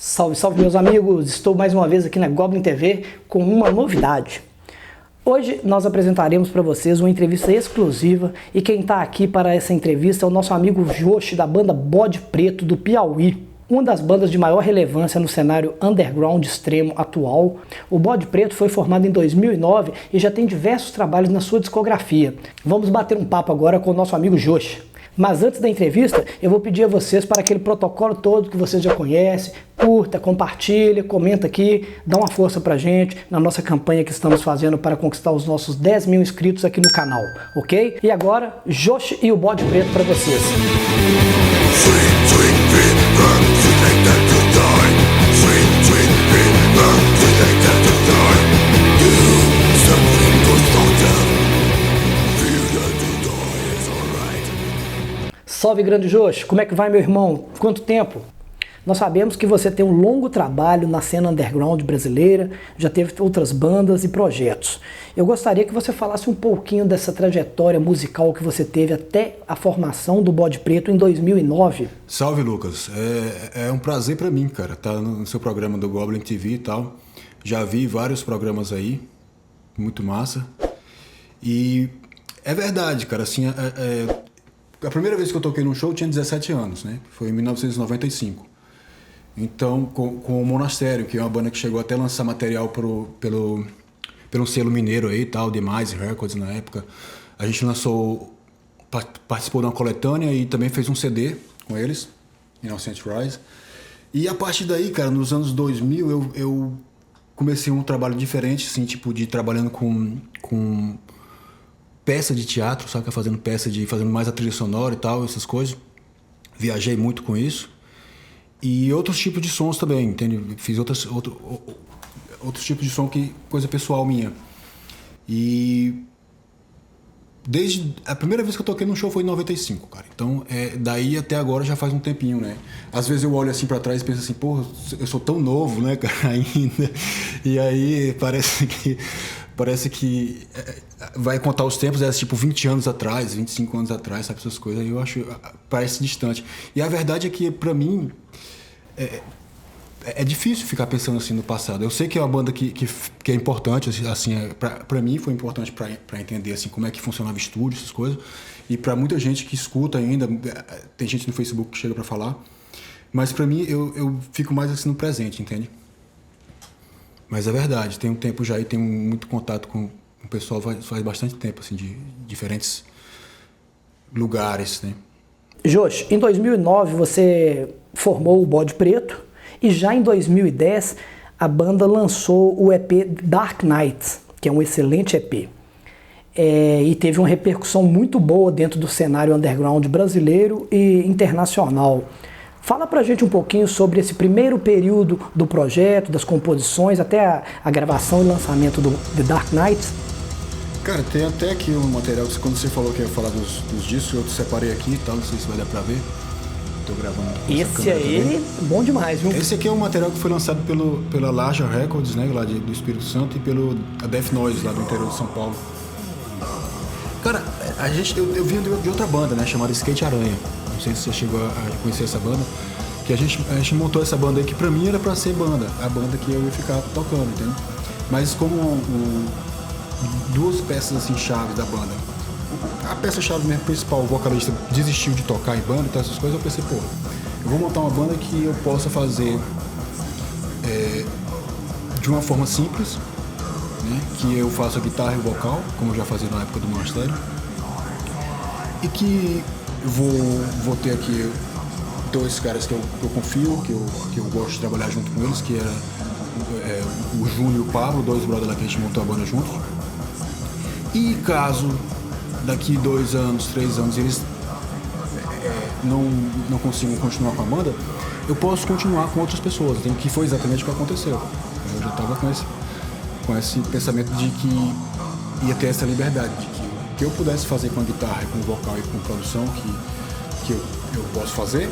Salve, salve meus amigos! Estou mais uma vez aqui na Goblin TV com uma novidade. Hoje nós apresentaremos para vocês uma entrevista exclusiva e quem está aqui para essa entrevista é o nosso amigo Joshi da banda Bode Preto do Piauí. Uma das bandas de maior relevância no cenário underground extremo atual. O Bode Preto foi formado em 2009 e já tem diversos trabalhos na sua discografia. Vamos bater um papo agora com o nosso amigo Joshi. Mas antes da entrevista, eu vou pedir a vocês para aquele protocolo todo que vocês já conhecem, curta, compartilha, comenta aqui, dá uma força pra gente na nossa campanha que estamos fazendo para conquistar os nossos 10 mil inscritos aqui no canal, ok? E agora, Joshi e o Bode Preto para vocês. Salve, grande Joshi, como é que vai, meu irmão? Quanto tempo? Nós sabemos que você tem um longo trabalho na cena underground brasileira, já teve outras bandas e projetos. Eu gostaria que você falasse um pouquinho dessa trajetória musical que você teve até a formação do Bode Preto em 2009. Salve, Lucas. É um prazer pra mim, cara, estar no seu programa do Goblin TV e tal. Já vi vários programas aí, muito massa. E é verdade, cara, assim, a primeira vez que eu toquei num show eu tinha 17 anos, né? Foi em 1995. Então, com o Monastério, que é uma banda que chegou até a lançar material pelo selo mineiro aí e tal, Demise Records na época. A gente participou de uma coletânea e também fez um CD com eles, Innocent Rise. E a partir daí, cara, nos anos 2000 eu comecei um trabalho diferente, assim, tipo, de trabalhando com peça de teatro, sabe? Fazendo mais a trilha sonora e tal, essas coisas. Viajei muito com isso. E outros tipos de sons também, entende? Fiz outros tipos de som, coisa pessoal minha. E desde a primeira vez que eu toquei num show foi em 95, cara. Então, daí até agora já faz um tempinho, né? Às vezes eu olho assim pra trás e penso assim, porra, eu sou tão novo, né, cara, ainda. E aí parece que vai contar os tempos, tipo 20 anos atrás, 25 anos atrás, sabe, essas coisas. Eu acho, parece distante. E a verdade é que, pra mim, é difícil ficar pensando assim no passado. Eu sei que é uma banda que é importante, assim, pra mim foi importante pra entender assim, como é que funcionava o estúdio, essas coisas. E pra muita gente que escuta ainda, tem gente no Facebook que chega pra falar. Mas pra mim, eu fico mais assim no presente, entende? Mas é verdade, tem um tempo já e tenho muito contato com o pessoal faz bastante tempo, assim, de diferentes lugares, né? Joshi, em 2009 você formou o Bode Preto e já em 2010 a banda lançou o EP Dark Night, que é um excelente EP. E teve uma repercussão muito boa dentro do cenário underground brasileiro e internacional. Fala pra gente um pouquinho sobre esse primeiro período do projeto, das composições, até a gravação e lançamento do The Dark Knight. Cara, tem até aqui um material, quando você falou que ia falar dos discos, eu separei aqui e tal, não sei se vai dar pra ver. Tô gravando aqui. Esse aí, bom demais, viu? Esse aqui é um material que foi lançado pela Larja Records, né, lá do Espírito Santo, e pelo Death Noise, lá do interior de São Paulo. Cara, eu vim de outra banda, né, chamada Skate Aranha. Não sei se você chegou a conhecer essa banda. Que a gente montou essa banda aí que pra mim era pra ser banda. A banda que eu ia ficar tocando, entendeu? Mas como duas peças assim chaves da banda. A peça-chave mesmo principal, o vocalista desistiu de tocar em banda e tal, essas coisas, eu pensei, pô, eu vou montar uma banda que eu possa fazer de uma forma simples, né? Que eu faço a guitarra e o vocal, como eu já fazia na época do Monastério. E que vou ter aqui dois caras que eu confio, que eu gosto de trabalhar junto com eles, que é o Júnior e o Pablo, dois brothers lá que a gente montou a banda juntos. E caso daqui 2 anos, 3 anos eles não consigam continuar com a banda, eu posso continuar com outras pessoas, que foi exatamente o que aconteceu. Eu já estava com esse pensamento de que ia ter essa liberdade, de que eu pudesse fazer com a guitarra, com o vocal e com a produção que eu posso fazer,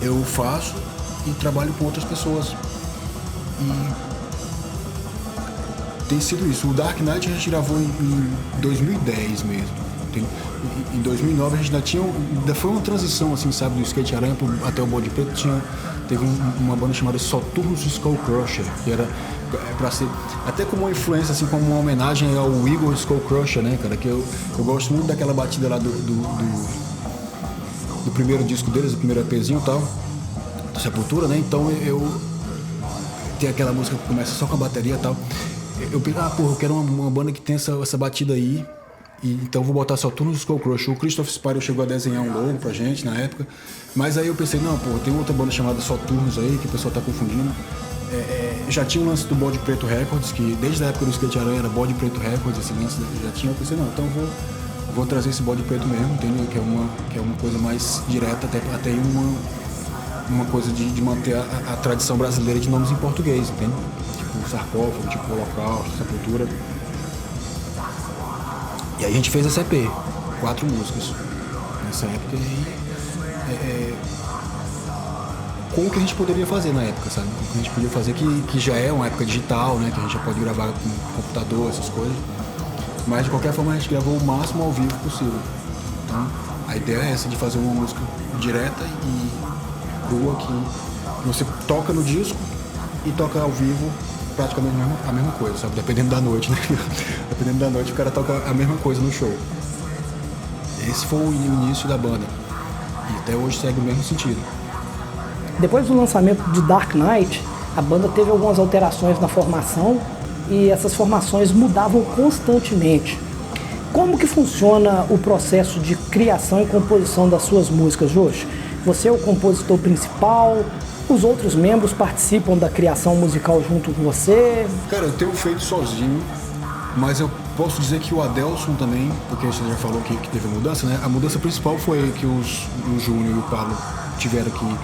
eu faço e trabalho com outras pessoas. E tem sido isso. O Dark Knight a gente gravou em 2010 mesmo. em 2009 a gente ainda foi uma transição, assim, sabe, do Skate Aranha até o Bode Preto. Teve uma banda chamada Soturnos Skull Crusher, que era pra ser até como uma influência, assim, como uma homenagem ao Igor Skull Crusher, né, cara, que eu gosto muito daquela batida lá do primeiro disco deles, do primeiro EPzinho e tal, do Sepultura, né, então eu tem aquela música que começa só com a bateria e tal, eu pensei, eu quero uma banda que tem essa batida aí, e então vou botar Soturnos Skull Crusher. O Christoph Spyro chegou a desenhar um logo pra gente na época, mas aí eu pensei, não, tem outra banda chamada Soturnos aí, que o pessoal tá confundindo. Já tinha o lance do Bode Preto Records, que desde a época do Skate Aranha era Bode Preto Records, esse lance já tinha. Eu pensei, não, então vou trazer esse Bode Preto mesmo, entendeu? Que é uma coisa mais direta, até uma coisa de manter a tradição brasileira de nomes em português, entende? Tipo Sarcófago, tipo Holocausto, Sepultura. E aí a gente fez essa EP, 4 músicas nessa época, e com o que a gente poderia fazer na época, sabe? O que a gente podia fazer, que já é uma época digital, né? Que a gente já pode gravar com computador, essas coisas. Mas de qualquer forma a gente gravou o máximo ao vivo possível. Então a ideia é essa, de fazer uma música direta e crua, que você toca no disco e toca ao vivo praticamente a mesma coisa, sabe? Dependendo da noite, né? Dependendo da noite o cara toca a mesma coisa no show. Esse foi o início da banda. E até hoje segue o mesmo sentido. Depois do lançamento de Dark Knight, a banda teve algumas alterações na formação e essas formações mudavam constantemente. Como que funciona o processo de criação e composição das suas músicas, Josh? Você é o compositor principal? Os outros membros participam da criação musical junto com você? Cara, eu tenho feito sozinho, mas eu posso dizer que o Adelson também, porque você já falou que teve mudança, né? A mudança principal foi que o Júnior e o Pablo tiveram que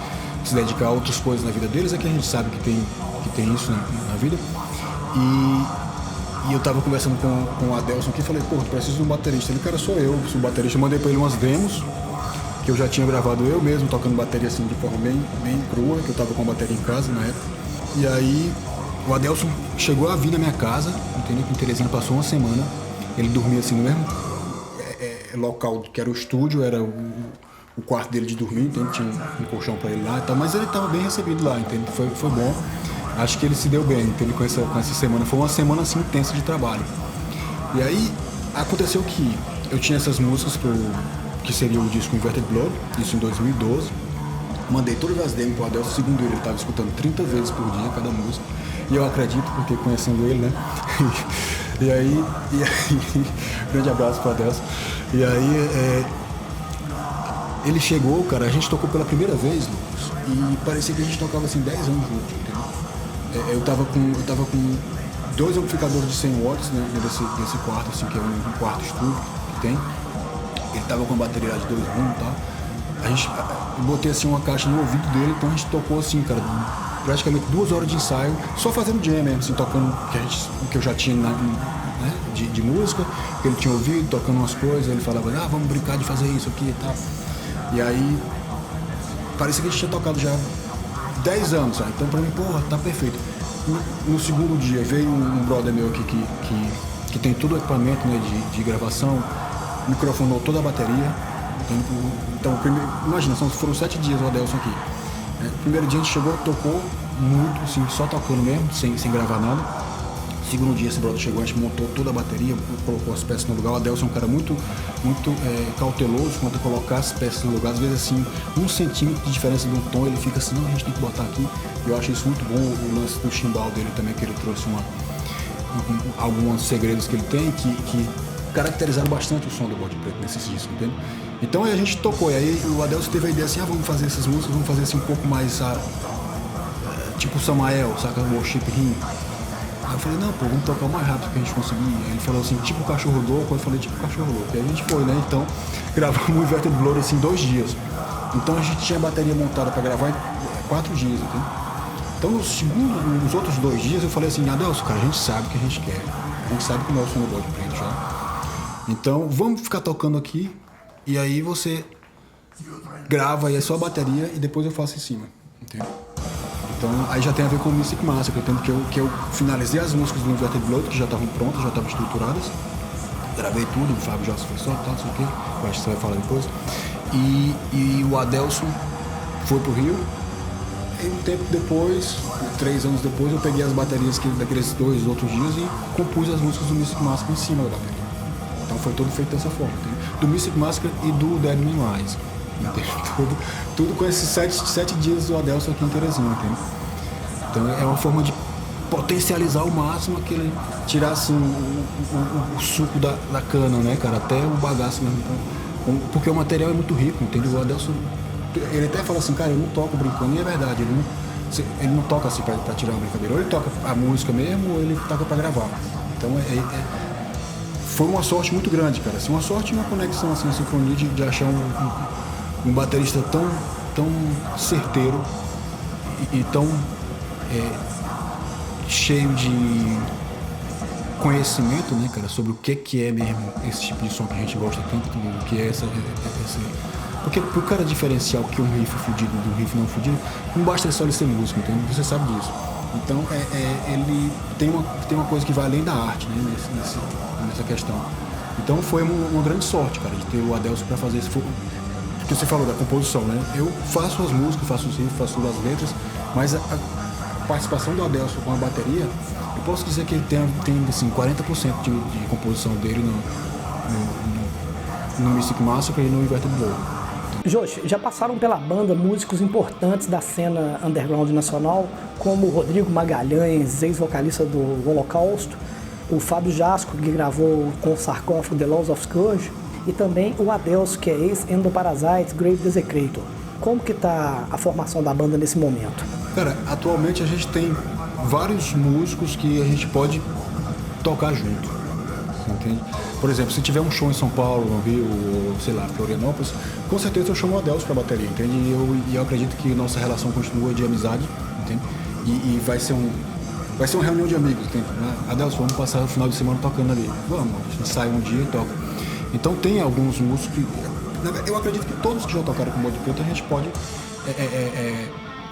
se dedicar a outras coisas na vida deles, é que a gente sabe que tem isso na vida. E eu tava conversando com o Adelson aqui e falei, preciso de um baterista. Ele, cara, sou eu, sou baterista. Eu mandei pra ele umas demos, que eu já tinha gravado eu mesmo, tocando bateria assim de forma bem crua, que eu tava com a bateria em casa na época. E aí o Adelson chegou a vir na minha casa, entendeu? Com Teresina, passou uma semana. Ele dormia assim no mesmo local que era o estúdio, era o quarto dele de dormir, entende? Tinha um colchão pra ele lá e tal, mas ele estava bem recebido lá, entende? Foi bom. Acho que ele se deu bem, entende? Com essa semana. Foi uma semana assim intensa de trabalho. E aí aconteceu que eu tinha essas músicas que seria o disco Inverted Blood, isso em 2012. Mandei todas as demos pro Adelson, segundo ele estava escutando 30 vezes por dia cada música. E eu acredito, porque conhecendo ele, né? E aí grande abraço pro Adelson. E aí ele chegou, cara, a gente tocou pela primeira vez, Lucas, e parecia que a gente tocava assim 10 anos juntos, entendeu? Eu tava com 2 amplificadores de 100 watts, né, desse quarto, assim, que é um quarto estúdio que tem. Ele tava com uma bateria de 2 ohms e tal. Eu botei assim uma caixa no ouvido dele, então a gente tocou assim, cara, praticamente 2 horas de ensaio, só fazendo jam mesmo, assim, tocando o que eu já tinha né, de música, que ele tinha ouvido, tocando umas coisas, ele falava, vamos brincar de fazer isso aqui e tal. E aí, parecia que a gente tinha tocado já 10 anos, sabe? Então pra mim, tá perfeito. No segundo dia veio um brother meu aqui que tem todo o equipamento, né, de gravação, microfonou toda a bateria. Então imagina, foram 7 dias o Adelson aqui. Primeiro dia a gente chegou, tocou muito, assim, só tocando mesmo, sem gravar nada. Segundo dia esse brother chegou, a gente montou toda a bateria, colocou as peças no lugar. O Adelson é um cara muito cauteloso quanto a colocar as peças no lugar. Às vezes assim, 1 centímetro de diferença de um tom, ele fica assim, não, a gente tem que botar aqui. Eu acho isso muito bom, o lance do chimbal dele também, que ele trouxe alguns segredos que ele tem, que caracterizaram bastante o som do Bode Preto nesses discos, entende? Então aí a gente tocou, e aí o Adelson teve a ideia assim, vamos fazer essas músicas, vamos fazer assim um pouco mais, tipo Samael, saca? Worship Hymn. Aí eu falei, não, vamos tocar o mais rápido que a gente conseguir. Aí ele falou assim, tipo Cachorro Louco. Eu falei, tipo Cachorro Louco. E aí a gente foi, né? Então, gravamos o Inverted Blood assim, 2 dias. Então a gente tinha a bateria montada para gravar em 4 dias, entendeu? Então nos outros 2 dias eu falei assim, Adelson, cara, a gente sabe o que a gente quer. A gente sabe como é o som do Bode Preto já. Então vamos ficar tocando aqui. E aí você grava aí a sua bateria e depois eu faço em cima, entendeu? Então aí já tem a ver com o Mystic Massacre, que eu finalizei as músicas do Inverted Blood, que já estavam prontas, já estavam estruturadas. Gravei tudo, o Fábio Jossi foi só, tal, não sei o quê. Eu acho que você vai falar depois. E o Adelson foi pro Rio. E um tempo depois, 3 anos depois, eu peguei as baterias daqueles 2 outros dias e compus as músicas do Mystic Massacre em cima da bateria. Então foi tudo feito dessa forma, entende? Do Mystic Massacre e do Dead Man Rise. Tudo com esses 7 dias do Adelson aqui em Teresina, entende? Então é uma forma de potencializar ao máximo aquele, tirar assim o suco da cana, né, cara, até o bagaço mesmo. Então, porque o material é muito rico, entende? O Adelson, ele até fala assim, cara, eu não toco brincando, e é verdade, ele não toca assim pra tirar uma brincadeira, ou ele toca a música mesmo, ou ele toca pra gravar. Então foi uma sorte muito grande, cara, assim, uma sorte e uma conexão, assim, uma sincronia de achar um baterista tão certeiro e tão cheio de conhecimento, né, cara, sobre o que é mesmo esse tipo de som que a gente gosta tanto, o que é essa. Porque pro cara diferenciar o que é um riff fudido do riff não fudido, não basta só ele ser músico, entende? Você sabe disso. Então ele tem uma coisa que vai além da arte, né, nessa questão. Então foi uma grande sorte, cara, de ter o Adelson para fazer esse. Porque você falou da composição, né? Eu faço as músicas, faço os riffs, faço as letras, mas a participação do Adelson com a bateria, eu posso dizer que ele tem assim, 40% de composição dele no Mystic Massacre e no Inverted Blood. Josh, já passaram pela banda músicos importantes da cena underground nacional, como o Rodrigo Magalhães, ex-vocalista do Holocausto, o Fábio Jasco, que gravou com o Sarcófago The Laws of Scourge, e também o Adelson, que é ex-Endoparasites, Grave Desecrator. Como que tá a formação da banda nesse momento? Cara, atualmente a gente tem vários músicos que a gente pode tocar junto, entende? Por exemplo, se tiver um show em São Paulo, no Rio, ou sei lá, Florianópolis, com certeza eu chamo o Adelson pra bateria, entende? E eu acredito que nossa relação continua de amizade, entende? E vai ser uma reunião de amigos, entende? Adelson, vamos passar o final de semana tocando ali. Vamos, a gente sai um dia e toca. Então tem alguns músicos que... Eu acredito que todos que já tocaram com o Bode Preto a gente pode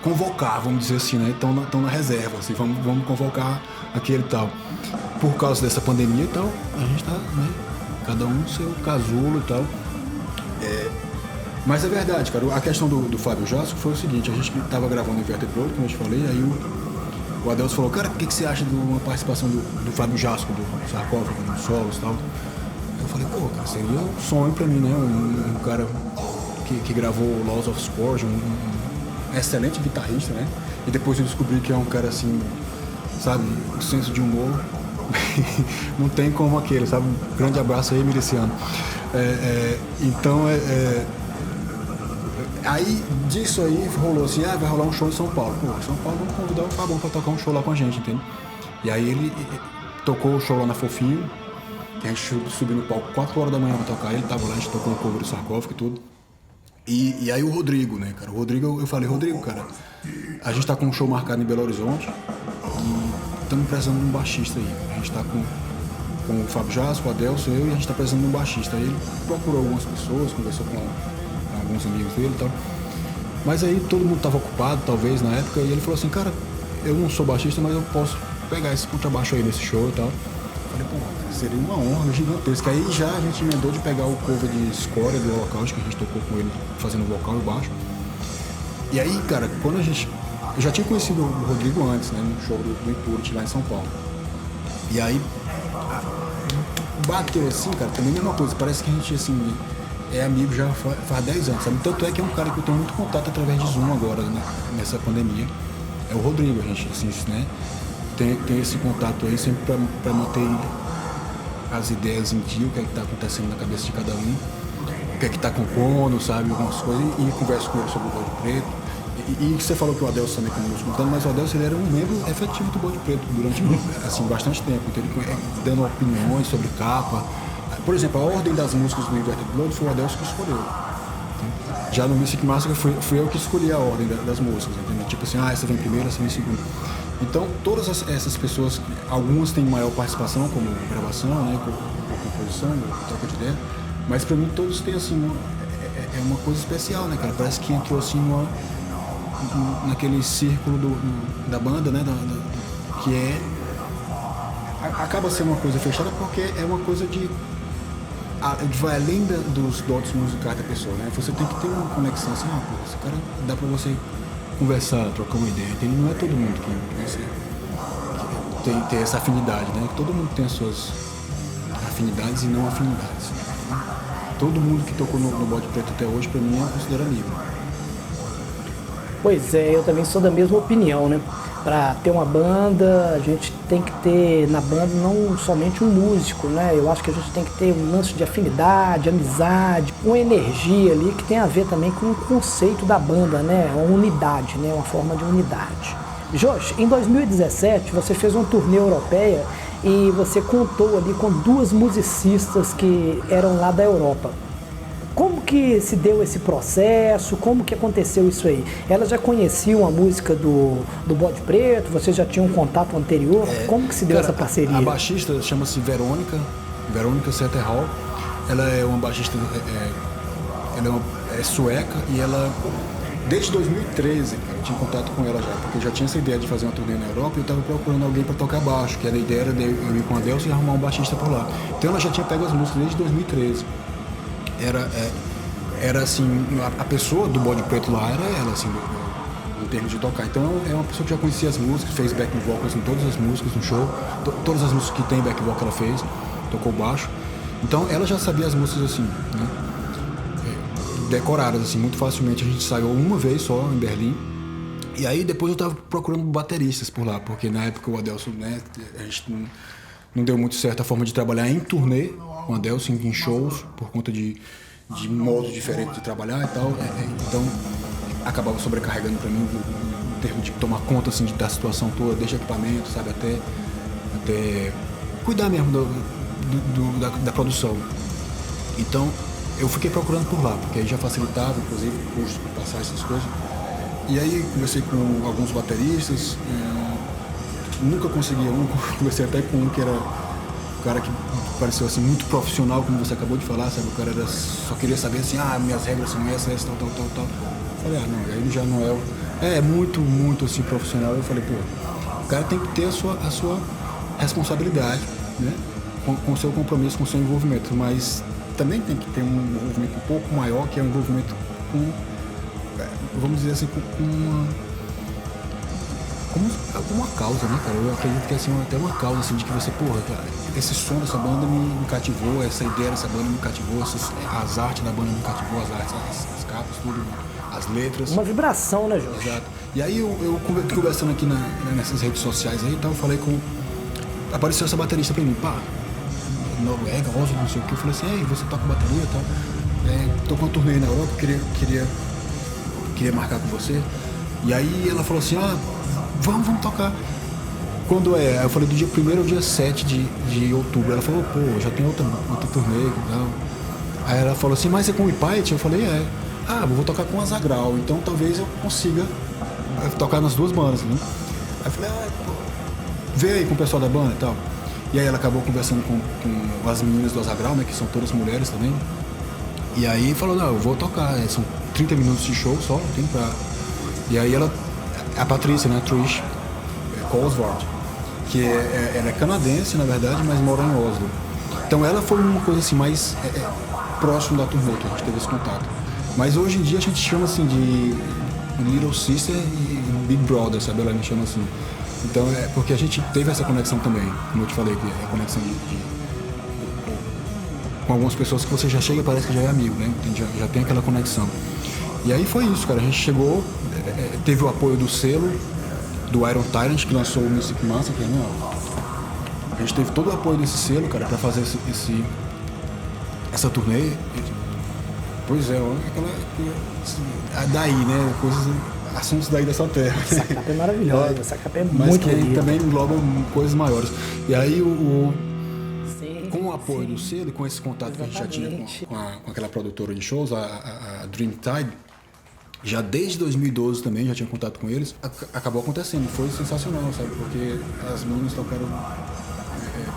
convocar, vamos dizer assim, né? Estão na reserva, assim, vamos convocar aquele e tal. Por causa dessa pandemia e tal, a gente tá, né? Cada um seu casulo e tal. Mas é verdade, cara, a questão do Fábio Jasco foi o seguinte, a gente tava gravando o Inverted Blood, como eu te falei, aí o Adelson falou, cara, o que você acha de uma participação do Fábio Jasco, do Sarcófago, no solos e tal? Eu falei, pô, cara, seria um sonho pra mim, né? Um cara que gravou Laws of Scourge, um excelente guitarrista, né? E depois eu descobri que é um cara assim, sabe, um senso de humor. Não tem como aquele, sabe? Um grande abraço aí, Miliciano. Então, aí disso aí rolou assim, vai rolar um show em São Paulo. Pô, São Paulo, vamos convidar o Fabão pra tocar um show lá com a gente, entende? E aí ele tocou o show lá na Fofinho. A gente subiu no palco 4 horas da manhã pra tocar, ele tava lá, a gente tocou no cover do Sarcófago e tudo. E aí o Rodrigo, né, cara? O Rodrigo, eu falei, Rodrigo, cara, a gente tá com um show marcado em Belo Horizonte e estamos precisando de um baixista aí. A gente tá com o Fábio Jasco, o Adelson, eu, e a gente tá precisando de um baixista. Aí ele procurou algumas pessoas, conversou com alguns amigos dele e tal. Mas aí todo mundo tava ocupado, talvez, na época, e ele falou assim, cara, eu não sou baixista, mas eu posso pegar esse contrabaixo aí nesse show e tal. Falei, pô, seria uma honra gigantesca. Aí já a gente emendou de pegar o cover de Escória do Holocausto, que a gente tocou com ele fazendo vocal e baixo. E aí, cara, quando eu já tinha conhecido o Rodrigo antes, né, no show do Impurity lá em São Paulo. E aí bateu assim, cara, também a mesma coisa. Parece que a gente, assim, é amigo já faz 10 anos, sabe? Tanto é que é um cara que eu tenho muito contato através de Zoom agora, né, nessa pandemia. É o Rodrigo, a gente, assim, né? Tem esse contato aí sempre para manter as ideias em dia, o que é que está acontecendo na cabeça de cada um, o que é que está compondo, sabe, algumas coisas, e converso com ele sobre o Bode Preto. E você falou que o Adelson também como músico, mas o Adelson ele era um membro efetivo do Bode Preto durante assim, bastante tempo, então ele dando opiniões sobre capa. Por exemplo, a ordem das músicas do Inverted Blood foi o Adelson que escolheu. Já no Mystic Massacre fui eu que escolhi a ordem das músicas, entendeu? Tipo assim, essa vem primeiro, essa vem segundo. Então, todas essas pessoas, algumas têm maior participação, como gravação, né, composição, troca de ideia, mas pra mim todos têm, assim, é uma coisa especial, né, cara? Parece que entrou, assim, naquele círculo da banda, né, que acaba sendo uma coisa fechada porque é uma coisa vai além dos dotes musicais da pessoa, né? Você tem que ter uma conexão assim, pô, esse cara dá pra você conversar, trocar uma ideia. Não é todo mundo que tem essa afinidade, né? Todo mundo tem as suas afinidades e não afinidades. Todo mundo que tocou no Bode Preto até hoje, pra mim, eu considero amigo. Pois é, eu também sou da mesma opinião, né? Para ter uma banda, a gente tem que ter na banda não somente um músico, né? Eu acho que a gente tem que ter um lance de afinidade, amizade, uma energia ali que tem a ver também com o conceito da banda, né? Uma unidade, né? Uma forma de unidade. Jorge, em 2017 você fez uma turnê europeia e você contou ali com 2 musicistas que eram lá da Europa. Como que se deu esse processo? Como que aconteceu isso aí? Elas já conheciam a música do Bode Preto? Vocês já tinham um contato anterior? Como que se deu essa parceria? A baixista chama-se Verônica Setterhall. Ela é uma baixista, ela é sueca e ela, desde 2013, eu tinha contato com ela já, porque eu já tinha essa ideia de fazer uma turnê na Europa e eu estava procurando alguém para tocar baixo, que era a ideia era eu ir com a Adelson e arrumar um baixista por lá. Então ela já tinha pego as músicas desde 2013. Era assim, a pessoa do Bode Preto lá era ela, assim, em termos de tocar. Então é uma pessoa que já conhecia as músicas, fez back vocals em todas as músicas no show, todas as músicas que tem back vocal ela fez, tocou baixo. Então ela já sabia as músicas assim, né? Decoradas assim, muito facilmente. A gente saiu uma vez só em Berlim. E aí depois eu tava procurando bateristas por lá, porque na época o Adelson, né, a gente não deu muito certo a forma de trabalhar em turnê com o Adelson, em shows, por conta de modo diferente de trabalhar e tal. Então acabava sobrecarregando para mim em termos de tomar conta assim, da situação toda, desde equipamento, sabe, até cuidar mesmo da produção. Então eu fiquei procurando por lá, porque aí já facilitava, inclusive, o custo para passar essas coisas. E aí conversei com alguns bateristas, nunca consegui conversei até com um que era um cara que pareceu assim muito profissional, como você acabou de falar, sabe? O cara só queria saber assim, minhas regras são essas, tal. Falei, não, aí ele já não é muito assim profissional. Eu falei, pô, o cara tem que ter a sua responsabilidade, né? Com o seu compromisso, com o seu envolvimento, mas também tem que ter um envolvimento um pouco maior, que é um envolvimento com, vamos dizer assim, com uma causa, né, cara? Eu acredito que é assim, até uma causa, assim, de que você, porra, cara, esse som dessa banda me cativou, essa ideia dessa banda me cativou, as artes da banda me cativou, as artes, as capas, tudo, as letras. Uma vibração, né, Jorge? Exato. E aí eu conversando aqui nessas redes sociais aí, então eu falei apareceu essa baterista pra mim, pá, Noruega, Oslo, não sei o que, eu falei assim, ei, você toca bateria e tal, tô com uma turnê na Europa, queria marcar com você. E aí ela falou assim, vamos tocar. Quando é? Eu falei do dia 1º ao dia 7 de outubro. Ela falou, pô, já tem outra turnê e tal. Aí ela falou assim, mas é com o Ipait? Eu falei, vou tocar com a Zagral, então talvez eu consiga tocar nas 2 bandas, né? Aí eu falei, vê aí com o pessoal da banda e tal. E aí ela acabou conversando com as meninas do Azagral, né, que são todas mulheres também. E aí falou, não, eu vou tocar, são 30 minutos de show só, tem pra... E aí a Patrícia, né, Trish Colesworth, que ela é canadense, na verdade, mas mora em Oslo. Então ela foi uma coisa assim, mais próximo da turnê, que a gente teve esse contato. Mas hoje em dia a gente chama assim de Little Sister e Big Brother, sabe? Ela me chama assim. Então é porque a gente teve essa conexão também, como eu te falei, que é a conexão com algumas pessoas que você já chega e parece que já é amigo, né? Já tem aquela conexão. E aí foi isso, cara. A gente chegou, teve o apoio do selo, do Iron Tyrant, que lançou o Music Massacre, né? A gente teve todo o apoio desse selo, cara, pra fazer essa turnê. Pois é, daí, né? Assuntos daí dessa terra. Essa capa é maravilhosa, essa capa é mas muito que bonita. também engloba coisas maiores. E aí, Sim, com o apoio sim. do selo, com esse contato que a gente já tinha com aquela produtora de shows, a Dreamtide, já desde 2012 também, já tinha contato com eles, acabou acontecendo. Foi sensacional, sabe? Porque as meninas tocaram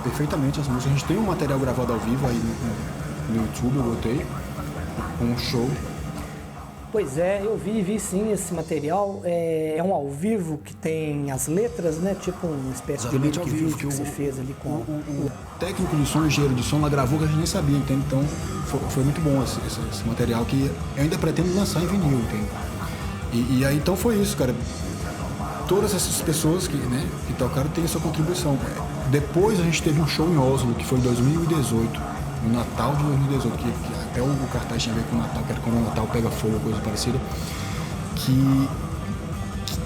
perfeitamente as músicas. A gente tem um material gravado ao vivo aí no YouTube, eu botei, um show. Pois é, eu vi sim esse material. É um ao vivo que tem as letras, né? Tipo uma espécie Exatamente de ao lyric vivo, video que você fez ali com... O técnico de som, o engenheiro de som, lá gravou que a gente nem sabia, entende? Então foi muito bom esse material que eu ainda pretendo lançar em vinil, entende? E aí então foi isso, cara. Todas essas pessoas que tocaram têm a sua contribuição. Depois a gente teve um show em Oslo, que foi em 2018, no Natal de 2018, que até o cartaz tinha a ver com o Natal, que era quando o Natal pega fogo, coisa parecida.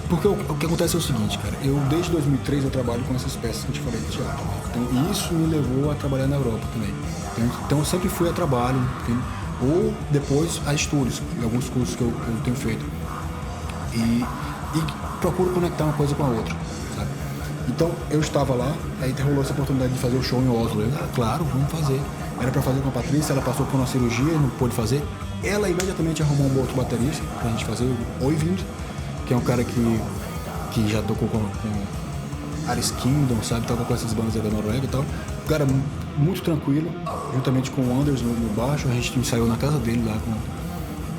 Porque o que acontece é o seguinte, cara, eu desde 2003 eu trabalho com essas peças que eu te falei de teatro, né? Então isso me levou a trabalhar na Europa também. Então eu sempre fui a trabalho, entendeu? Ou depois a estúdios, alguns cursos que eu tenho feito. E procuro conectar uma coisa com a outra, sabe? Então eu estava lá, aí rolou essa oportunidade de fazer o show em Oslo. Claro, vamos fazer. Era para fazer com a Patrícia, ela passou por uma cirurgia, não pôde fazer. Ela imediatamente arrumou um outro baterista pra gente fazer, o Oyvind, que é um cara que já tocou com Aris Kingdom, sabe? Toca com essas bandas aí da Noruega e tal. Um cara muito tranquilo, juntamente com o Anders no baixo. A gente ensaiou na casa dele lá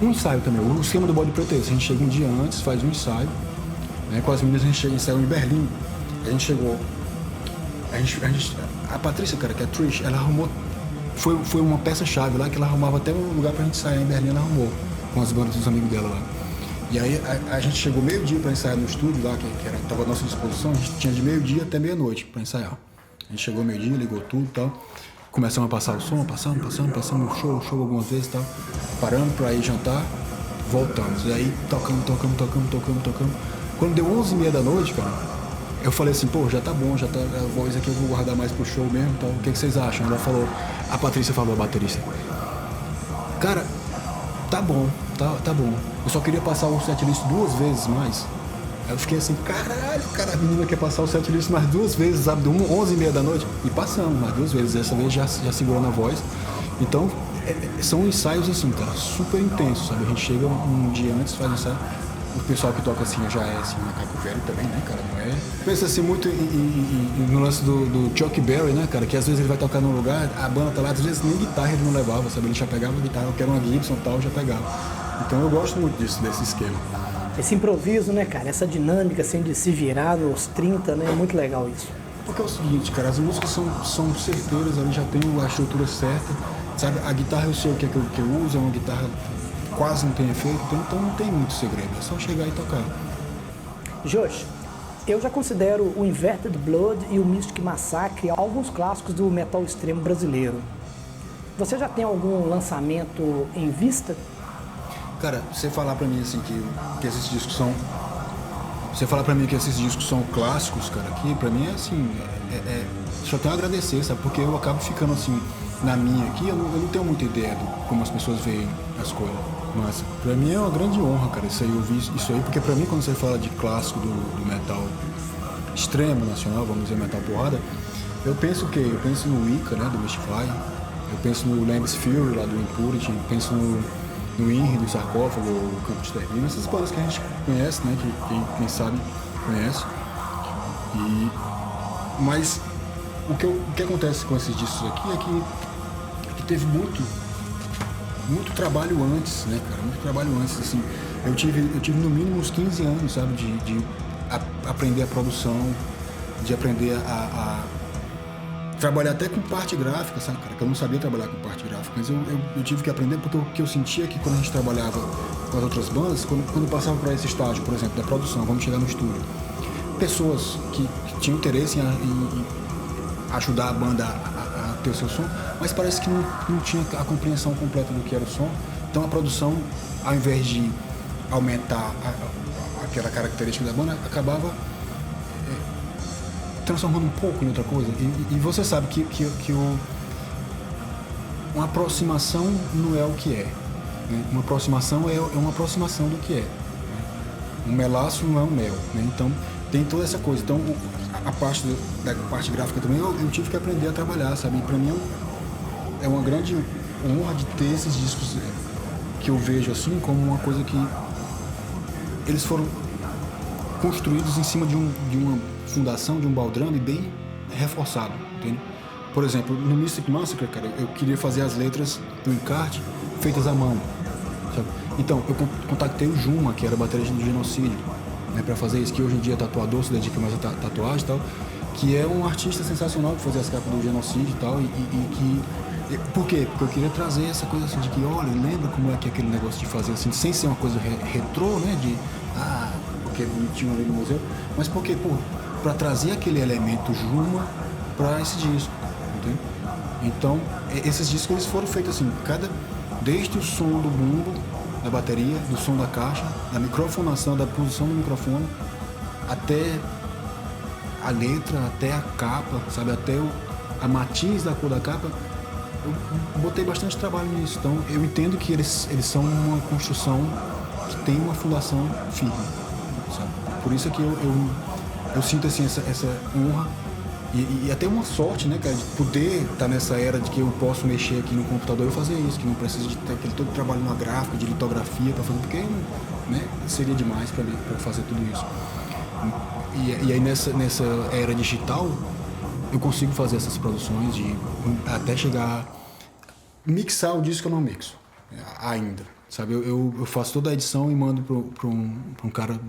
com um ensaio também. O esquema do Bode Preto é esse: a gente chega um dia antes, faz um ensaio, né? Com as meninas a gente ensaiou em Berlim. A gente chegou. A Patrícia, cara, que é a Trish, ela arrumou. Foi uma peça-chave lá que ela arrumava até um lugar pra gente ensaiar em Berlim, ela arrumou com as bandas dos amigos dela lá. E aí a gente chegou meio-dia para ensaiar no estúdio lá, que estava à nossa disposição. A gente tinha de meio-dia até meia-noite para ensaiar. A gente chegou meio-dia, ligou tudo e tal. Começamos a passar o som, passamos show algumas vezes e tal. Paramos para ir jantar, voltamos. E aí tocamos. Quando deu 11h30 da noite, cara, eu falei assim, pô, já tá bom, já tá, a voz aqui eu vou guardar mais pro show mesmo e tal. O que vocês acham? Ela falou, a Patrícia falou, a baterista. Cara, tá bom. Eu só queria passar o setlist 2 vezes mais. Aí eu fiquei assim, caralho, cara, a menina quer passar o setlist mais 2 vezes, sabe? 11h30 da noite. E passamos mais 2 vezes. Dessa vez já segurando a voz. Então, são ensaios assim, cara, super intensos, sabe? A gente chega um dia antes, faz ensaio. O pessoal que toca assim já é assim, macaco velho também, né, cara? Não é... Pensa assim muito no lance do Chuck Berry, né, cara? Que às vezes ele vai tocar num lugar, a banda tá lá, às vezes nem guitarra ele não levava, sabe? Ele já pegava a guitarra, eu quero uma Gibson e tal, já pegava. Então eu gosto muito desse esquema. Esse improviso, né, cara? Essa dinâmica, assim, de se virar nos 30, né? É muito legal isso. Porque é o seguinte, cara, as músicas são certeiras, ali já tem a estrutura certa, sabe? A guitarra eu sei o que é que eu uso, é uma guitarra quase não tem efeito, então não tem muito segredo, é só chegar e tocar. Josh, eu já considero o Inverted Blood e o Mystic Massacre alguns clássicos do metal extremo brasileiro. Você já tem algum lançamento em vista? Cara, você falar pra mim assim que esses discos são... Você falar pra mim que esses discos são clássicos, cara, aqui, pra mim é assim, só tenho a agradecer, sabe? Porque eu acabo ficando assim, na minha aqui, eu não tenho muita ideia de como as pessoas veem as coisas. Mas pra mim é uma grande honra, cara, isso aí, ouvir isso aí, porque pra mim quando você fala de clássico do metal extremo nacional, vamos dizer, metal porrada, eu penso o quê? Eu penso no Wicca, né, do Mystify, eu penso no Lamb's Fury, lá do Impurity, penso no INRI, do Sarcófago, o Campo de Extermínio, essas bandas que a gente conhece, né, que quem sabe conhece. Mas o que acontece com esses discos aqui é que teve muito trabalho antes, né, cara? Muito trabalho antes, assim. Eu tive no mínimo uns 15 anos, sabe? De aprender a produção, de aprender a trabalhar até com parte gráfica, sabe, cara? Que eu não sabia trabalhar com parte gráfica, mas eu tive que aprender porque o que eu sentia é que quando a gente trabalhava com as outras bandas, quando passava para esse estágio, por exemplo, da produção, vamos chegar no estúdio, pessoas que tinham interesse em ajudar a banda a ter o seu som, mas parece que não tinha a compreensão completa do que era o som. Então a produção, ao invés de aumentar aquela característica da banda, acabava transformando um pouco em outra coisa. E você sabe que uma aproximação não é o que é, né? Uma aproximação é uma aproximação do que é, né? Um melaço não é um mel, né? Então tem toda essa coisa. Então a parte da parte gráfica também eu tive que aprender a trabalhar, sabe? E pra mim é uma grande honra de ter esses discos que eu vejo assim como uma coisa que eles foram construídos em cima de uma fundação, de um baldrame bem reforçado, entende? Por exemplo, no Mystic Massacre, cara, eu queria fazer as letras do encarte feitas à mão, sabe? Então, eu contactei o Juma, que era baterista do Genocídio, né, para fazer isso, que hoje em dia é tatuador, se dedica mais a tatuagem e tal, que é um artista sensacional que fazia as capas do Genocídio e tal, por quê? Porque eu queria trazer essa coisa assim de que, olha, lembra como é que é aquele negócio de fazer assim, sem ser uma coisa retrô, né, porque é bonitinho ali no museu, mas porque, para trazer aquele elemento Juma para esse disco, entende? Então, esses discos eles foram feitos assim, desde o som do bumbo, da bateria, do som da caixa, da microfonação, da posição do microfone, até a letra, até a capa, sabe, até a matiz da cor da capa, eu botei bastante trabalho nisso. Então, eu entendo que eles são uma construção que tem uma fundação firme, sabe? Por isso é que eu sinto assim, essa honra e até uma sorte, né, cara, de poder estar nessa era de que eu posso mexer aqui no computador e fazer isso, que não preciso de ter aquele todo trabalho na gráfica, de litografia para fazer, porque, né, seria demais para mim pra fazer tudo isso. E aí nessa era digital eu consigo fazer essas produções de até chegar mixar o disco. Eu não mixo ainda, sabe, eu faço toda a edição e mando para um cara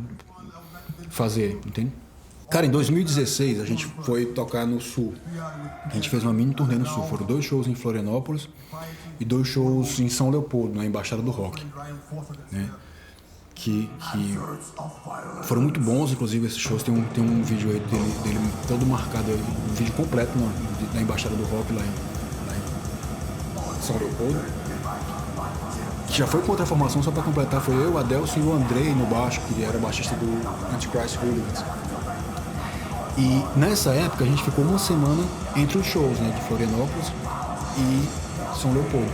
fazer, entende? Cara, em 2016 a gente foi tocar no Sul. A gente fez uma mini turnê no Sul. Foram 2 shows em Florianópolis e 2 shows em São Leopoldo, na Embaixada do Rock, né? Que foram muito bons, inclusive esses shows. Tem um vídeo aí dele todo marcado, um vídeo completo na Embaixada do Rock lá em São Leopoldo. Que já foi com outra formação, só para completar, foi eu, o Adelson e o Andrei no baixo, que era baixista do Antichrist Hooligans. E nessa época a gente ficou uma semana entre os shows, né, de Florianópolis e São Leopoldo.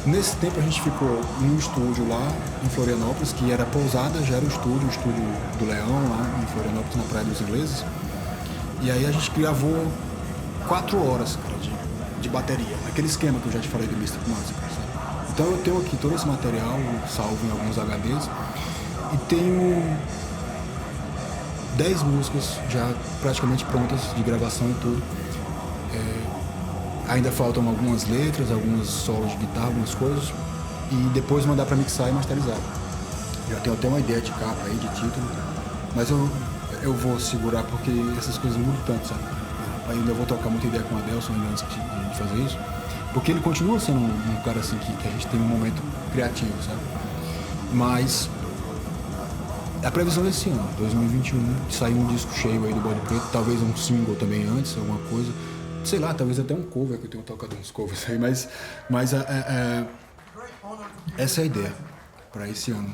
Nesse tempo a gente ficou num estúdio lá em Florianópolis, que era a pousada, já era o estúdio do Leão lá em Florianópolis, na Praia dos Ingleses. E aí a gente gravou 4 horas, cara, de bateria, aquele esquema que eu já te falei do Mystic Massacre, sabe? Então eu tenho aqui todo esse material salvo em alguns HDs e tenho 10 músicas já praticamente prontas de gravação e tudo. Ainda faltam algumas letras, alguns solos de guitarra, algumas coisas, e depois mandar para mixar e masterizar. Já tenho até uma ideia de capa aí, de título, mas eu vou segurar porque essas coisas mudam tanto, sabe? Ainda vou trocar muita ideia com o Adelson ainda antes de fazer isso, porque ele continua sendo um cara assim que a gente tem um momento criativo, sabe? Mas a previsão desse ano, 2021, sair um disco cheio aí do Bode Preto, talvez um single também antes, alguma coisa, sei lá, talvez até um cover, que eu tenho tocado uns covers aí, mas essa é a ideia para esse ano.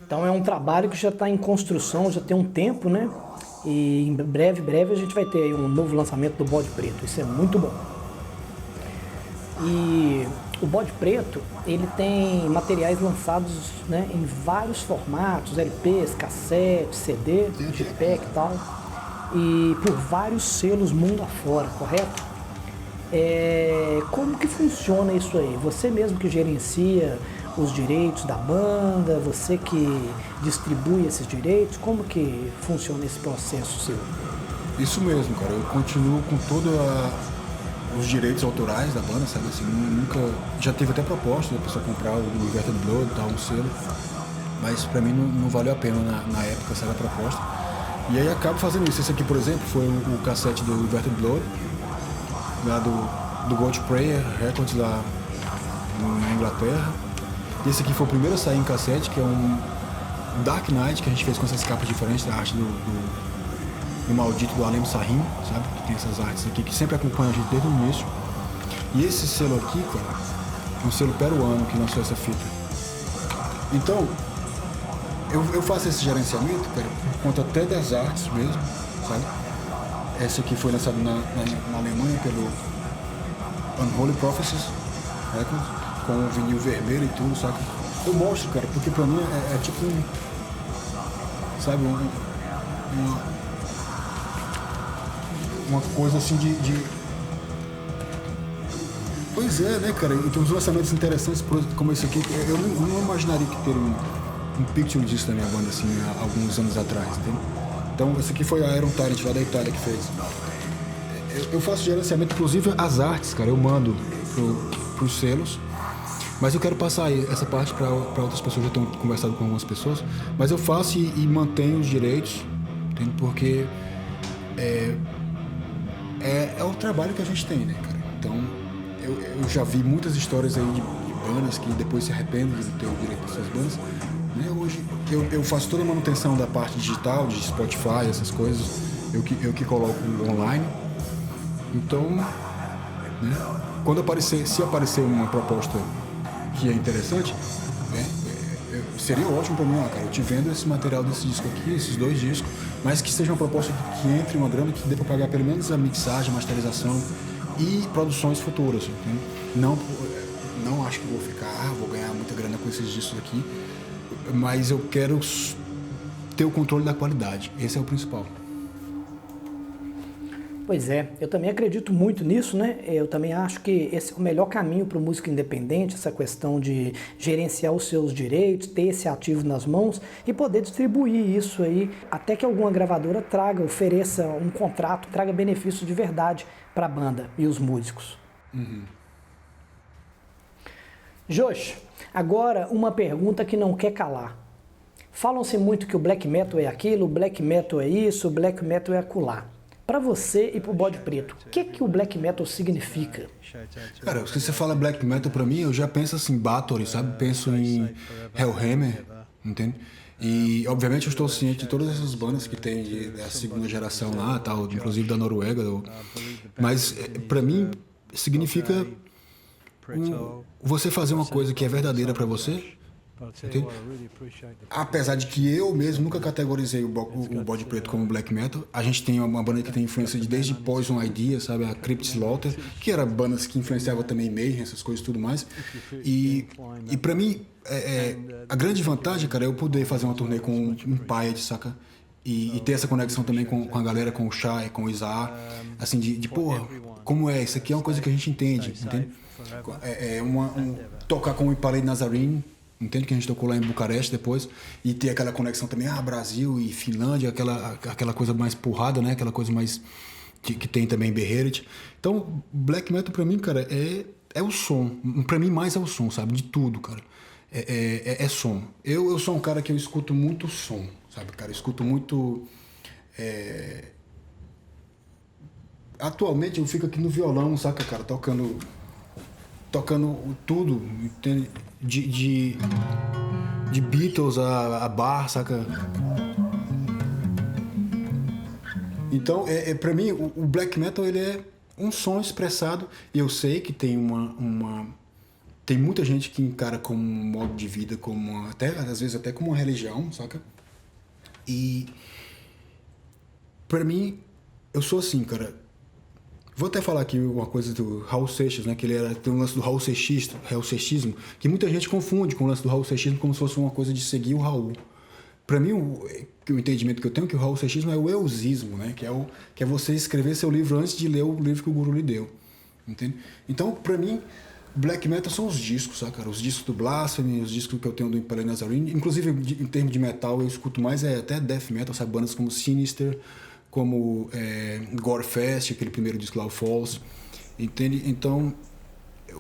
Então é um trabalho que já está em construção, já tem um tempo, né? E em breve a gente vai ter aí um novo lançamento do Bode Preto, isso é muito bom. E o Bode Preto, ele tem materiais lançados, né, em vários formatos, LPs, cassete, CD, JPEG e tal, e por vários selos mundo afora, correto? Como que funciona isso aí? Você mesmo que gerencia os direitos da banda, você que distribui esses direitos, como que funciona esse processo seu? Isso mesmo, cara, eu continuo com todos os direitos autorais da banda, sabe, assim, nunca, já teve até proposta da pessoa comprar o Inverted Blood, tal, um selo, mas pra mim não valeu a pena na época, sabe, a proposta, e aí acabo fazendo isso. Esse aqui, por exemplo, foi o cassete do Inverted Blood, lá do Gold Prayer Records lá na Inglaterra. Esse aqui foi o primeiro a sair em cassete, que é um Dark Knight, que a gente fez com essas capas diferentes, da arte do maldito do Alem Sahim, sabe? Que tem essas artes aqui, que sempre acompanha a gente desde o início. E esse selo aqui, cara, é um selo peruano que lançou essa fita. Então, eu faço esse gerenciamento, cara, por conta até das artes mesmo, sabe? Essa aqui foi lançada na Alemanha pelo Unholy Prophecies Records, com o vinil vermelho e tudo, sabe? Eu mostro, cara, porque pra mim é tipo sabe, uma coisa assim de... Pois é, né, cara? E tem uns lançamentos interessantes como esse aqui. Eu não imaginaria que ter um picture disso na minha banda, assim, há alguns anos atrás, entende? Então, esse aqui foi a Iron Tyrant lá da Itália que fez. Eu faço gerenciamento, inclusive as artes, cara, eu mando pros selos. Mas eu quero passar essa parte para outras pessoas, já tenho conversado com algumas pessoas, mas eu faço e mantenho os direitos, entende? Porque é o trabalho que a gente tem, né, cara? Então, eu já vi muitas histórias aí de bandas que depois se arrependem de ter o direito dessas bandas. Né? Hoje eu faço toda a manutenção da parte digital, de Spotify, essas coisas, eu que coloco online. Então, né? Se aparecer uma proposta que é interessante, né? Seria ótimo para mim, cara, eu te vendo esse material desse disco aqui, esses 2 discos, mas que seja uma proposta que entre uma grana que dê para pagar pelo menos a mixagem, a masterização e produções futuras, entende? Não acho que vou ganhar muita grana com esses discos aqui, mas eu quero ter o controle da qualidade, esse é o principal. Pois é, eu também acredito muito nisso, né? Eu também acho que esse é o melhor caminho para o músico independente, essa questão de gerenciar os seus direitos, ter esse ativo nas mãos e poder distribuir isso aí até que alguma gravadora ofereça um contrato, traga benefício de verdade para a banda e os músicos. Uhum. Josh, agora uma pergunta que não quer calar. Falam-se muito que o black metal é aquilo, o black metal é isso, o black metal é acolá. Para você e para o Bode Preto, o que o black metal significa? Cara, se você fala black metal para mim, eu já penso assim, Bathory, sabe? Penso em Hellhammer, entende? E obviamente eu estou ciente de todas essas bandas que tem da segunda geração lá, tal, inclusive da Noruega, mas para mim significa você fazer uma coisa que é verdadeira para você. Entende? Apesar de que eu mesmo nunca categorizei o Bode Preto como black metal, a gente tem uma banda que tem influência desde Poison Idea, sabe, a Crypt Slaughter, que era bandas que influenciavam também Mayhem, essas coisas e tudo mais. E pra mim, a grande vantagem, cara, é eu poder fazer uma turnê com um Pyre, saca? E ter essa conexão também com a galera, com o Shai, com o Isaac, assim, porra, como é? Isso aqui é uma coisa que a gente entende? Tocar com o Impaled Nazarene, entende? Que a gente tocou lá em Bucareste depois, e ter aquela conexão também, Brasil e Finlândia, aquela coisa mais porrada, né? Aquela coisa mais que tem também Beherit. Então, black metal pra mim, cara, é o som. Pra mim, mais é o som, sabe? De tudo, cara. É som. Eu sou um cara que eu escuto muito som, sabe, cara? Eu escuto muito... Atualmente eu fico aqui no violão, saca, cara? Tocando tudo, entende? De Beatles a Bar, saca? Então, pra mim, o black metal, ele é um som expressado, e eu sei que tem tem muita gente que encara como um modo de vida, às vezes até como uma religião, saca? E pra mim, eu sou assim, cara. Vou até falar aqui uma coisa do Raul Seixas, né? Que tem um lance do Raul Seixismo, que muita gente confunde com o lance do Raul Seixismo como se fosse uma coisa de seguir o Raul. Para mim, o entendimento que eu tenho é que o Raul Seixismo é o eusismo, né? Que é você escrever seu livro antes de ler o livro que o guru lhe deu, entende? Então, para mim, black metal são os discos, sabe, cara? Os discos do Blasphemy, os discos que eu tenho do Impaled Nazarene. Inclusive, em termos de metal, eu escuto mais até death metal, sabe? Bandas como Sinister, como Gorefest, aquele primeiro disco lá, o Falls, entende? Então,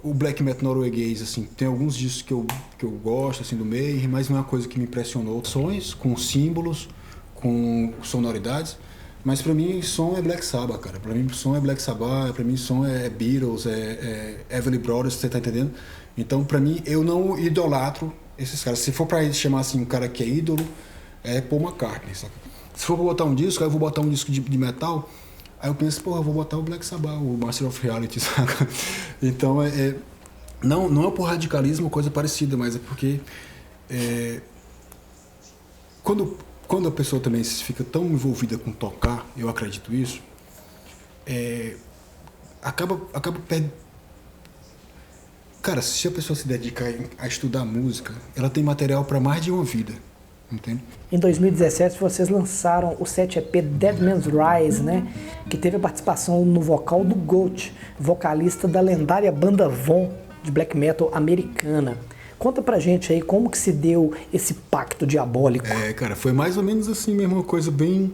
o black metal norueguês, assim, tem alguns discos que eu gosto, assim, do meio, mas não é uma coisa que me impressionou. Sons, com símbolos, com sonoridades, mas pra mim, som é Black Sabbath, cara. Pra mim, som é Black Sabbath, pra mim, som é Beatles, Everly Brothers, você tá entendendo? Então, pra mim, eu não idolatro esses caras. Se for pra chamar, assim, um cara que é ídolo, é Paul McCartney, sabe? Se for pra botar um disco, aí eu vou botar um disco de metal, aí eu penso, porra, eu vou botar o Black Sabbath, o Master of Reality, saca? Então, não é por radicalismo ou coisa parecida, mas é porque quando a pessoa também fica tão envolvida com tocar, eu acredito isso, acaba perdendo. Cara, se a pessoa se dedicar a estudar música, ela tem material para mais de uma vida. Entende? Em 2017 vocês lançaram o 7 EP Dead Man's Rise, né? Que teve a participação no vocal do Goat, vocalista da lendária banda Von de black metal americana. Conta pra gente aí como que se deu esse pacto diabólico. Cara, foi mais ou menos assim mesmo, uma coisa bem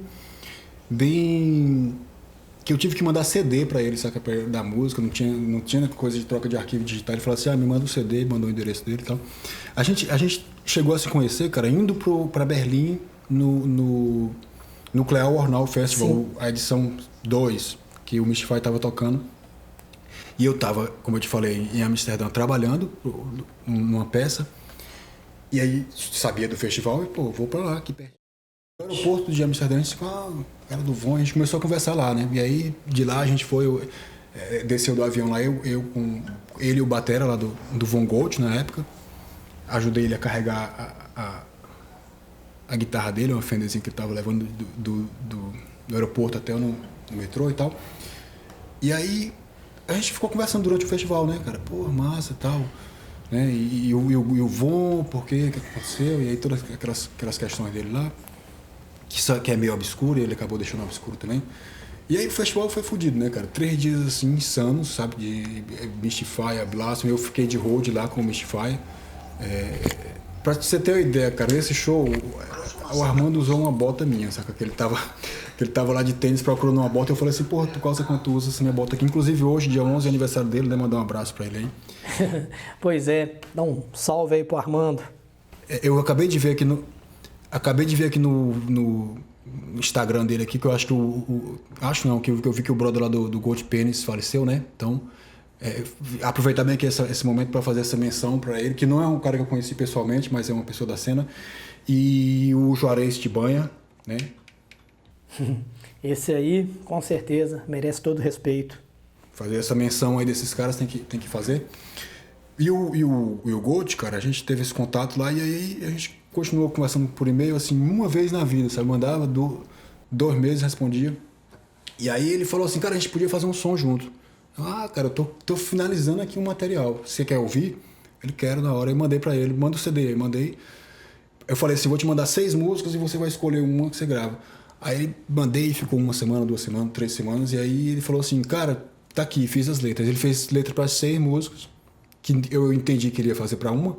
que eu tive que mandar CD pra ele, saca, pra ele da música, não tinha coisa de troca de arquivo digital. Ele falou assim, me manda o CD, mandou o endereço dele e tal. A gente chegou a se conhecer, cara, indo pra Berlim no Nuclear Warnau Festival, sim, a edição 2, que o Mystify tava tocando. E eu tava, como eu te falei, em Amsterdã trabalhando numa peça. E aí sabia do festival e, vou pra lá, aqui perto. No aeroporto de Amsterdã, a gente ficou, cara do Von, a gente começou a conversar lá, né? E aí de lá a gente foi, desceu do avião lá, eu com ele e o batera lá do Von Gold na época. Ajudei ele a carregar a guitarra dele, uma Fenderzinha que ele tava levando do aeroporto até no metrô e tal. E aí a gente ficou conversando durante o festival, né, cara? Pô, massa e tal. Né? E o Von, por quê? O que aconteceu? E aí todas aquelas questões dele lá, que é meio obscuro, e ele acabou deixando obscuro também. E aí o festival foi fodido, né, cara? 3 dias, assim, insanos, sabe? De Mystify, Blasphemy. Eu fiquei de hold lá com o Mystify. Pra você ter uma ideia, cara, nesse show, o Armando usou uma bota minha, saca? Que ele tava lá de tênis procurando uma bota. Eu falei assim, porra, tu calça quanto tu usa essa minha bota aqui? Inclusive hoje, dia 11, é aniversário dele, né? Mandar um abraço pra ele aí. Pois é, dá um salve aí pro Armando. Eu acabei de ver aqui no Instagram dele aqui, que eu acho que que eu vi que o brother lá do Gold Penis faleceu, né? Então, aproveitar bem aqui esse momento para fazer essa menção para ele, que não é um cara que eu conheci pessoalmente, mas é uma pessoa da cena. E o Juarez Tibanha, né? Esse aí, com certeza, merece todo respeito. Fazer essa menção aí desses caras tem que fazer. E o Gold, cara, a gente teve esse contato lá e aí a gente continuou conversando por e-mail, assim, uma vez na vida, sabe? Mandava 2 meses, respondia. E aí ele falou assim, cara, a gente podia fazer um som junto. Cara, eu tô finalizando aqui um material. Você quer ouvir? Ele quer na hora. Eu mandei pra ele, manda o CD. Aí mandei. Eu falei assim, vou te mandar 6 músicas e você vai escolher uma que você grava. Aí ele mandei, ficou 1 semana, 2 semanas, 3 semanas. E aí ele falou assim, cara, tá aqui, fiz as letras. Ele fez letra pra 6 músicas, que eu entendi que ele ia fazer pra uma.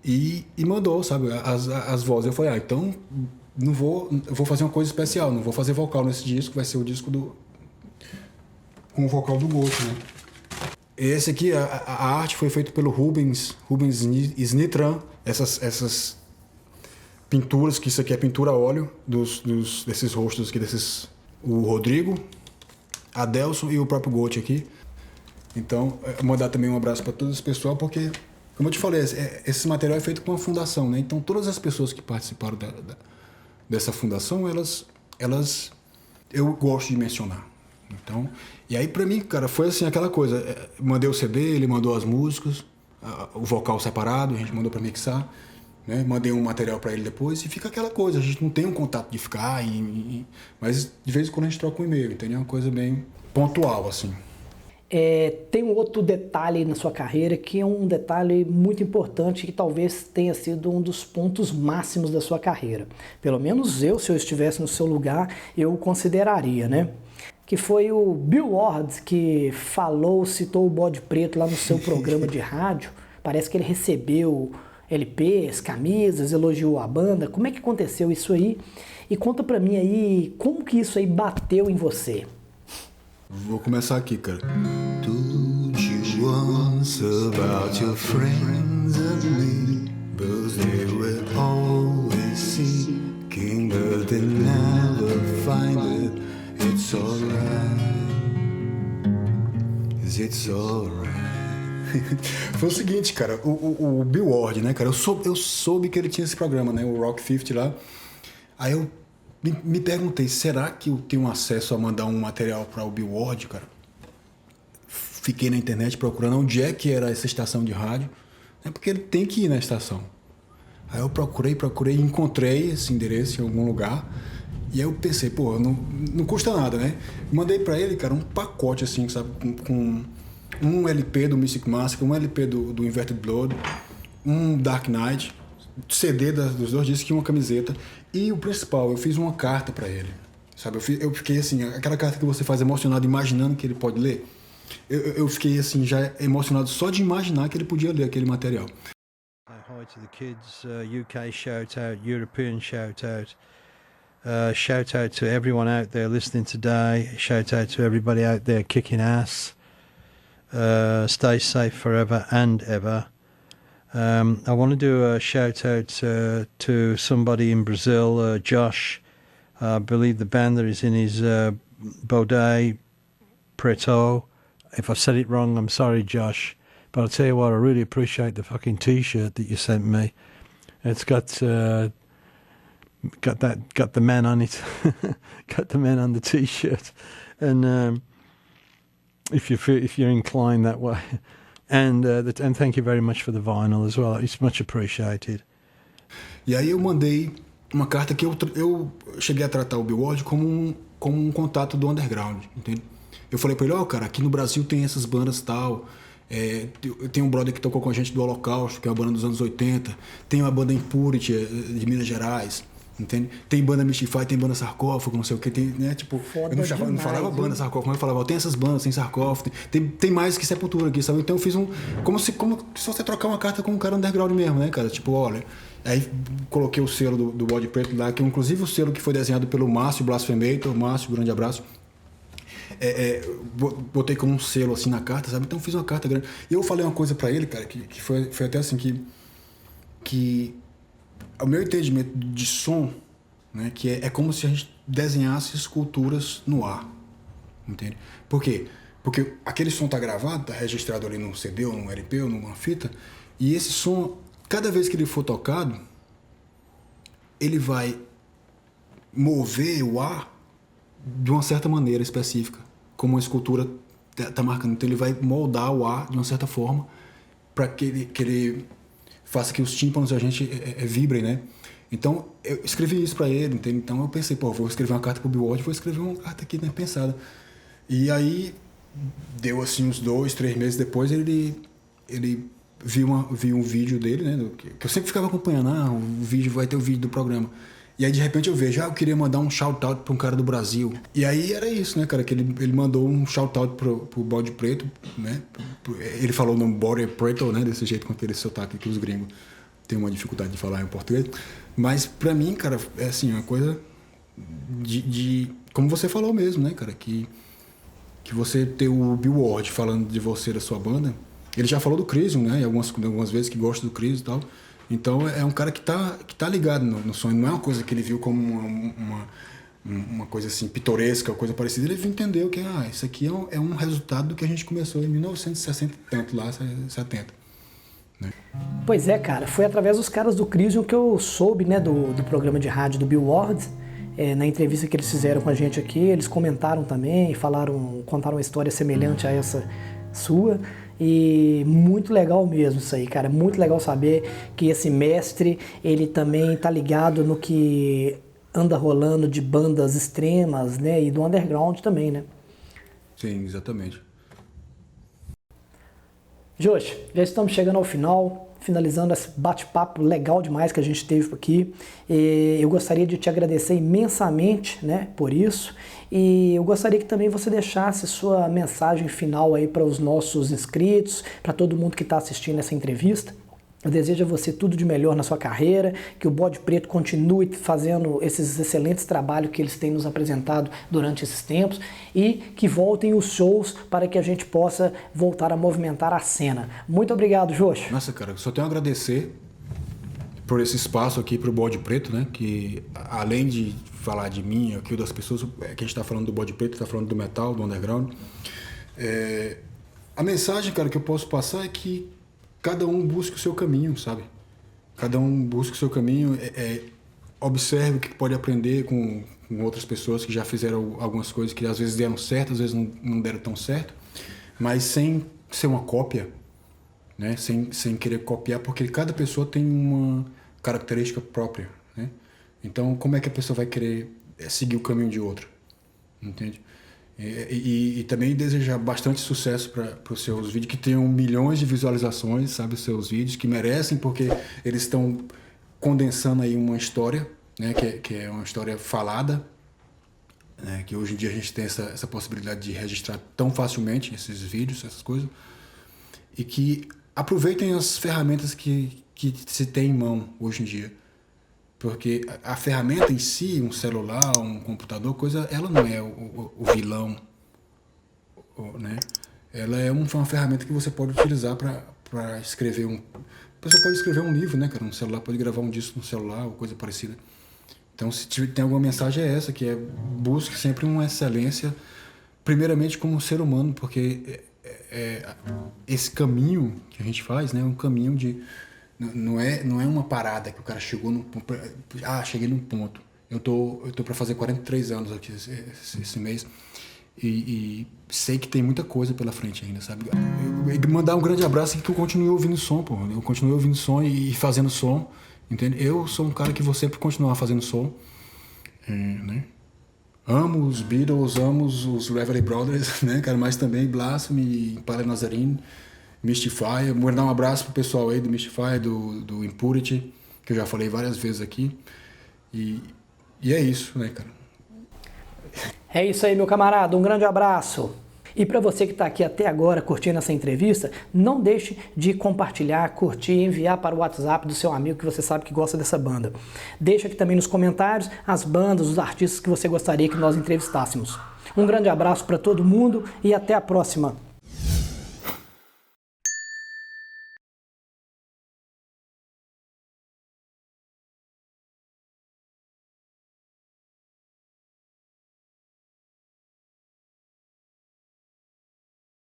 E mandou, sabe, as vozes. Eu falei, então eu vou fazer uma coisa especial, não vou fazer vocal nesse disco, vai ser o disco com o vocal do Ghost, né? Esse aqui, a arte foi feita pelo Rubens Snitran, essas pinturas, que isso aqui é pintura a óleo desses rostos aqui, o Rodrigo, Adelson e o próprio Ghost aqui. Então, mandar também um abraço para todo esse pessoal, porque, como eu te falei, esse material é feito com uma fundação, né? Então, todas as pessoas que participaram dessa fundação, elas eu gosto de mencionar. Então, e aí pra mim, cara, foi assim, aquela coisa, mandei o CD, ele mandou as músicas, o vocal separado, a gente mandou pra mixar, né? Mandei um material pra ele depois e fica aquela coisa, a gente não tem um contato de ficar, mas de vez em quando a gente troca um e-mail, entendeu? É uma coisa bem pontual, assim. Tem um outro detalhe na sua carreira que é um detalhe muito importante, que talvez tenha sido um dos pontos máximos da sua carreira. Pelo menos se eu estivesse no seu lugar, eu o consideraria, né? Que foi o Bill Ward que citou o Bode Preto lá no seu programa de rádio. Parece que ele recebeu LPs, camisas, elogiou a banda. Como é que aconteceu isso aí? E conta pra mim aí, como que isso aí bateu em você? Vou começar aqui, cara. Told you once about your friends and me, but they were always seeking, but they never find it. It's alright. It's alright. Foi o seguinte, cara, o Bill Ward, né, cara, eu soube que ele tinha esse programa, né, o Rock 50 lá. Aí eu me perguntei, será que eu tenho acesso a mandar um material para o Bill Ward, cara? Fiquei na internet procurando onde é que era essa estação de rádio, né, porque ele tem que ir na estação. Aí eu procurei e encontrei esse endereço em algum lugar. E aí eu pensei, não custa nada, né? Mandei pra ele, cara, um pacote assim, sabe? Com um LP do Mystic Massacre, um LP do Inverted Blood, um Dark Knight, CD dos 2 discos e uma camiseta. E o principal, eu fiz uma carta pra ele, sabe? Eu fiquei assim, aquela carta que você faz emocionado, imaginando que ele pode ler. Eu fiquei assim, já emocionado só de imaginar que ele podia ler aquele material. Hi to the kids, UK shout out, European shout out. Shout out to everyone out there listening today. Shout out to everybody out there kicking ass. Stay safe forever and ever. I want to do a shout out to somebody in Brazil, Josh. I believe the band that is in his Bode Preto. If I've said it wrong, I'm sorry, Josh. But I'll tell you what, I really appreciate the fucking T-shirt that you sent me. It's got the men on it, got the men on the T-shirt, and if you're inclined that way, and thank you very much for the vinyl as well. It's much appreciated. E aí eu mandei uma carta que eu cheguei a tratar o Bill Ward como um contato do underground, entende? Eu falei pra ele, cara, aqui no Brasil tem essas bandas tal, tem um brother que tocou com a gente do Holocausto, que é uma banda dos anos 80, tem uma banda Impurity de Minas Gerais, entende? Tem banda Mystify, tem banda Sarcófago, não sei o que, tem, né? Tipo, foda eu não demais, falava banda Sarcófago, mas eu falava, tem essas bandas, tem Sarcófago, tem mais que Sepultura aqui, sabe? Então eu fiz como se você trocar uma carta com um cara underground mesmo, né, cara? Tipo, olha, aí coloquei o selo do Bode Preto lá, que é inclusive o selo que foi desenhado pelo Márcio Blasphemator. Márcio, grande abraço. Botei como um selo assim na carta, sabe? Então fiz uma carta grande. E eu falei uma coisa pra ele, cara, que foi até assim que o meu entendimento de som, né, que é como se a gente desenhasse esculturas no ar, entende? Por quê? Porque aquele som tá gravado, tá registrado ali num CD ou num LP ou numa fita, e esse som, cada vez que ele for tocado, ele vai mover o ar de uma certa maneira específica, como uma escultura está marcando. Então ele vai moldar o ar de uma certa forma para que ele faça que os tímpanos da gente vibrem, né? Então eu escrevi isso para ele, entende? Então eu pensei, vou escrever uma carta pro Bill Ward, vou escrever uma carta aqui, né, pensada. E aí deu assim uns 2, 3 meses depois, ele viu um vídeo dele, né, que eu sempre ficava acompanhando, vai ter o vídeo do programa. E aí de repente eu vejo, eu queria mandar um shout-out pra um cara do Brasil. E aí era isso, né, cara, que ele mandou um shout-out pro Bode Preto, né? Ele falou no Bode Preto, né, desse jeito com aquele sotaque que os gringos têm uma dificuldade de falar em português. Mas pra mim, cara, é assim, uma coisa de como você falou mesmo, né, cara, que você ter o Bill Ward falando de você, da sua banda. Ele já falou do Crisium, né, algumas vezes que gosta do Crisium e tal. Então é um cara que tá ligado no sonho. Não é uma coisa que ele viu como uma coisa assim pitoresca ou coisa parecida. Ele entendeu que isso aqui é um resultado do que a gente começou em 1960 e tanto, lá 70. Né? Pois é, cara. Foi através dos caras do Crisium que eu soube, né, do programa de rádio do Bill Ward. Na entrevista que eles fizeram com a gente aqui, eles comentaram também, contaram uma história semelhante a essa sua. E muito legal mesmo isso aí, cara. Muito legal saber que esse mestre, ele também tá ligado no que anda rolando de bandas extremas, né? E do underground também, né? Sim, exatamente. Josh, já estamos chegando ao final, finalizando esse bate-papo legal demais que a gente teve aqui. Eu gostaria de te agradecer imensamente, né, por isso. E eu gostaria que também você deixasse sua mensagem final aí para os nossos inscritos, para todo mundo que está assistindo essa entrevista. Eu desejo a você tudo de melhor na sua carreira, que o Bode Preto continue fazendo esses excelentes trabalhos que eles têm nos apresentado durante esses tempos e que voltem os shows para que a gente possa voltar a movimentar a cena. Muito obrigado, Josh. Nossa, cara, só tenho a agradecer por esse espaço aqui pro Bode Preto, né? Que além de falar de mim, aqui das pessoas, que a gente está falando do Bode Preto, está falando do metal, do underground. A mensagem, cara, que eu posso passar é que cada um busque o seu caminho, sabe? Cada um busque o seu caminho, observe o que pode aprender com outras pessoas que já fizeram algumas coisas que às vezes deram certo, às vezes não deram tão certo, mas sem ser uma cópia, né? Sem querer copiar, porque cada pessoa tem uma característica própria, né? Então, como é que a pessoa vai querer seguir o caminho de outro? Entende? E também desejar bastante sucesso para os seus vídeos, que tenham milhões de visualizações, sabe? Os seus vídeos, que merecem, porque eles estão condensando aí uma história, né? Que é uma história falada, né? Que hoje em dia a gente tem essa possibilidade de registrar tão facilmente esses vídeos, essas coisas. E que aproveitem as ferramentas que se tem em mão hoje em dia. Porque a ferramenta em si, um celular, um computador, ela não é o vilão, né? Ela é uma ferramenta que você pode utilizar para escrever a pessoa pode escrever um livro, né, cara? Um celular pode gravar um disco no celular ou coisa parecida. Então, se tem alguma mensagem é essa, que é busque sempre uma excelência, primeiramente como ser humano, porque esse caminho que a gente faz, né, é um caminho de... Não é uma parada que o cara chegou cheguei num ponto. Eu tô para fazer 43 anos aqui esse mês e sei que tem muita coisa pela frente ainda, sabe? Eu mandar um grande abraço e que eu continue ouvindo som, pô. Eu continuo ouvindo som e fazendo som, entende? Eu sou um cara que vou sempre continuar fazendo som, né? Amo os Beatles, amo os Everly Brothers, né, cara? Mas também Blasphemy, Impala Nazarene, Mystify. Vou dar um abraço pro pessoal aí do Mystify, do Impurity, que eu já falei várias vezes aqui. E é isso, né, cara? É isso aí, meu camarada. Um grande abraço. E para você que está aqui até agora curtindo essa entrevista, não deixe de compartilhar, curtir e enviar para o WhatsApp do seu amigo que você sabe que gosta dessa banda. Deixa aqui também nos comentários as bandas, os artistas que você gostaria que nós entrevistássemos. Um grande abraço para todo mundo e até a próxima.